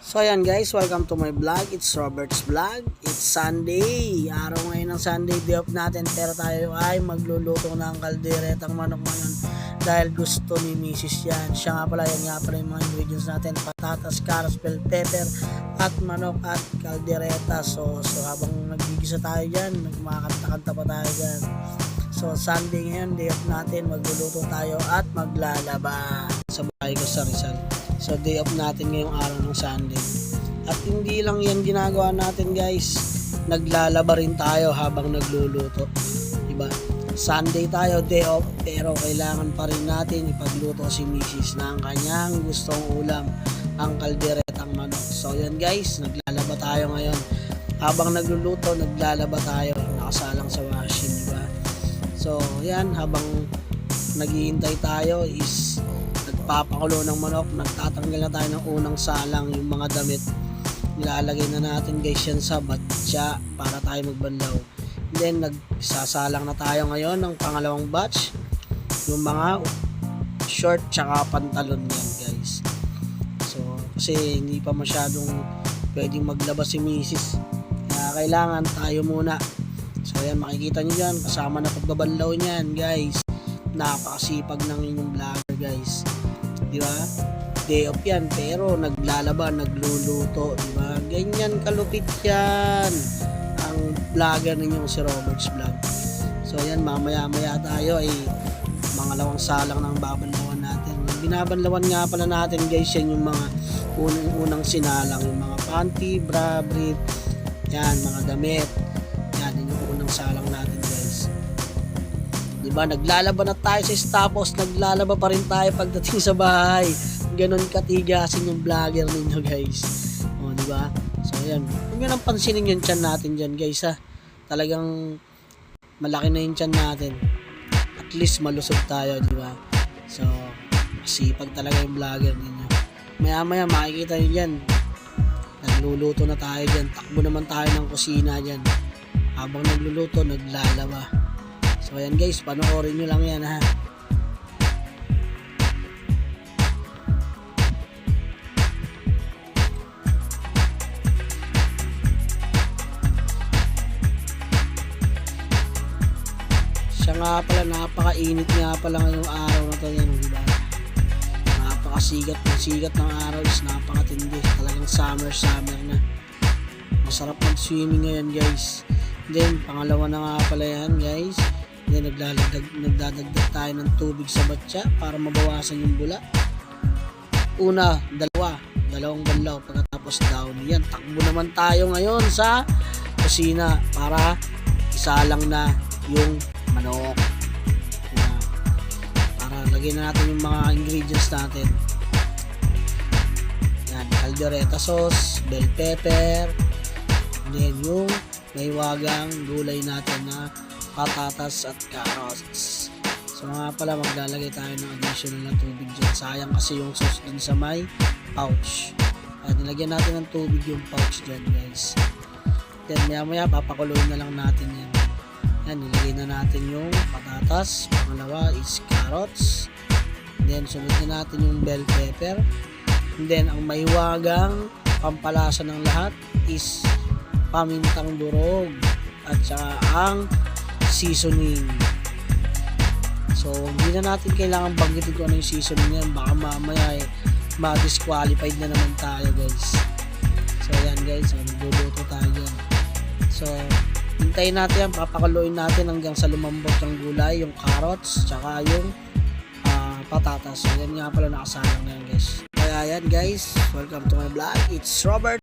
So ayan guys, welcome to my vlog. It's Robert's Vlog. It's Sunday. Araw ngayon ng Sunday, day off natin. Pero tayo ay magluluto ng kalderetang manok ngayon. Dahil gusto ni Mrs. yan. Siya nga pala, yan nga pala yung mga ingredients natin. Patatas, carrots, bell pepper, at manok at kaldereta. So habang nagigisa tayo dyan, nagmakanta-kanta pa tayo dyan. So Sunday ngayon, day off natin. Magluluto tayo at maglalaba sa bahay ko sa Rizal. So day off natin ngayong araw ng Sunday. At hindi lang yan ginagawa natin guys. Naglalaba rin tayo habang nagluluto. Diba? Sunday tayo, day off. Pero kailangan pa rin natin ipagluto si Mrs. na ang kanyang gustong ulam. Ang kalderetang manok. So yan guys, naglalaba tayo ngayon. Habang nagluluto, naglalaba tayo. Nakasalang sa washing. Diba? So yan, habang naghihintay tayo is papakulo ng manok, nagtatanggal na tayo ng unang salang, yung mga damit nilalagay na natin guys yan sa batya para tayo magbanlaw. Then nagsasalang na tayo ngayon ng pangalawang batch, yung mga short tsaka pantalon yan guys. So kasi hindi pa masyadong pwedeng maglaba si Mrs. Kaya kailangan tayo muna. So yan, makikita nyo dyan kasama na pagbabanlaw nyan guys. Napakasipag ng inyong vlogger guys. Diba? Day off yan pero naglalaba, nagluluto, diba? Ganyan kalupit yan ang vlogger ninyong si Robert's Vlog. So yan, mamaya tayo ay mangalawang salang ng babanlawan natin. Binabanlawan nga pala natin guys yan yung mga unang sinalang, yung mga panty, bra, brief, yan, mga damit. Yan yung unang salang natin guys. Diba, naglalaba na tayo sa stapos, naglalaba pa rin tayo pagdating sa bahay. Ganon katigasin yung vlogger ninyo guys. O, diba? So, ayan. Huwag nyo nang pansinin yung tiyan natin dyan guys ha. Talagang malaki na yung tiyan natin. At least malusog tayo, diba? So, masipag talaga yung vlogger ninyo. Maya makikita nyo dyan. Nagluluto na tayo dyan. Takbo naman tayo ng kusina dyan. Habang nagluluto, naglalaba. So ayan guys, panoorin nyo lang yan ha. Siya nga pala, napakainit nga pala ngayong araw na to yan, diba? Napakasigat ng araw is napakatindi. Talagang summer na. Masarap mag-swimming ngayon guys. Then pangalawa na nga pala yan guys. Then nagdadagdag tayo ng tubig sa batya para mabawasan yung bula. Una, dalawang banlaw pagkatapos down. Yan, takbo naman tayo ngayon sa kusina para isalang na yung manok. Yan. Para lagyan na natin yung mga ingredients natin. Yan, caldereta sauce, bell pepper, then yung may wagang gulay natin na patatas at carrots. So nga pala, maglalagay tayo ng additional na tubig dyan. Sayang kasi yung sauce dun sa may pouch. At nilagyan natin ng tubig yung pouch dyan guys. Then maya papakuloyin na lang natin yan. Yan, nilagay na natin yung patatas. Pangalawa is carrots. Then sunod na natin yung bell pepper. And then ang mahiwagang pampalasa ng lahat is pamintang durog at saka ang seasoning. So hindi na natin kailangan banggitin kung ano yung seasoning yan, baka mamaya ma-disqualified na naman tayo guys. So yan guys, magluluto tayo dyan. So hintayin natin yan, papakuloyin natin hanggang sa lumambot yung gulay, yung carrots tsaka yung patatas. So yan nga pala, nakasalang na yan guys. Kaya yan guys, welcome to my vlog. It's Robert.